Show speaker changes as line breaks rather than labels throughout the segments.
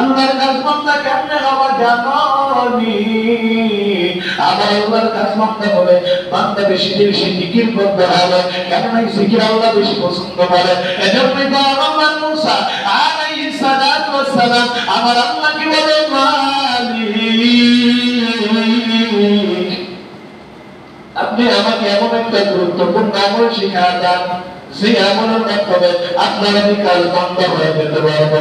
আল্লাহর কাজ বান্দা কেমনে হওয়া জানি? আমার আল্লাহর কাজ বান্দা বলে বান্দা বেশি বেশি জিকির করতে হবে, কেননা এই জিকির আল্লাহ বেশি পছন্দ করে। এজন্যই পয়গম্বর মুসা আলাইহিস সালাতু ওয়াস সালাম আমার আল্লাহকে বলে, মালিক আপনি আমাকে এমন একটা গুরুত্বপূর্ণ আমল শিখা দেন যে আমলের মাধ্যমে আপনার আমি কাজ বন্ধ হয়ে যেতে পারবো।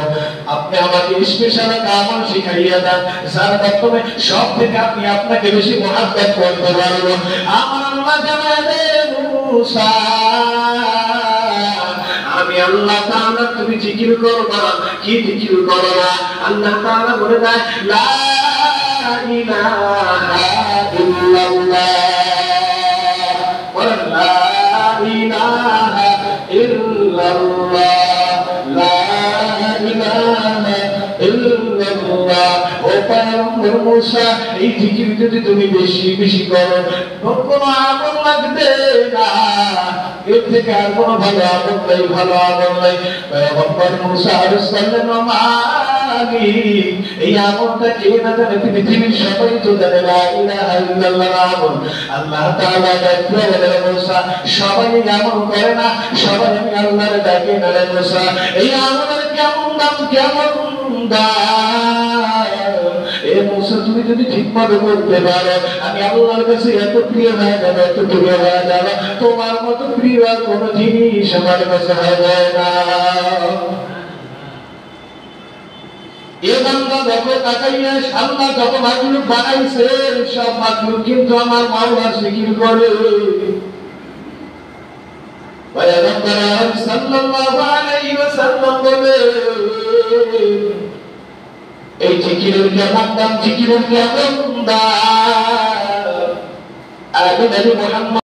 আপনি আমাকে স্পেশাল একটা আমল শিখাইয়া দেন যার মাধ্যমে সব থেকে আমি আপনাকে বেশি মহাব্বত করতে পারবো। আমার আল্লাহ জানালে, মুসা আমি আল্লাহ তাআলা তুমি জিকির করবা, কি জিকির করবা? আল্লাহ তাআলা বলে দেয়, লা ইলাহা ইল্লাল্লাহ, লা ইলাহা ইল্লাল্লাহ, লা ইলাহা ইল্লাল্লাহ। ও পয়গম্বর মুসা, এই জিকির যদি তুমি বেশি বেশি করো কোনো আমল লাগবে না, এর থেকে আর কোনো ভালো আমল নাই, ভালো আমল নাই। পয়গম্বর মুসা আরজ করলেন, মালিক এই আমলটা কে না জানে? পৃথিবীর সবাই তো জানে লা ইলাহা ইল্লাল্লাহ আমল। আল্লাহ তাআলা বলেন, মুসা সবাই আমল করে না, সবাই আমি আল্লাহর ডাকে না রে মুসা। এই আমলের কেমন দাম, কেমন দাম! এ মুসা তুমি যদি ঠিকমতো করতে পারো, আমি আল্লাহর কাছে এত প্রিয় হয়ে যাবে, এত প্রিয় হয়ে যাবে, তোমার মতো প্রিয় আর কোনো জিনিস আমার কাছে হয়ে যায় না। এ বান্দা দেখো তাকাইয়া, আল্লাহ যত মাখলুক বানাইছে সব মাখলুক কিন্তু আমার মাওলার জিকির করে। পয়গম্বর সাল্লাল্লাহু আলাইহি ওয়াসাল্লাম বলে, এই জিকিরের কেমন দাম, জিকিরের কেমন দাম! আগে নবী মুহাম্মদ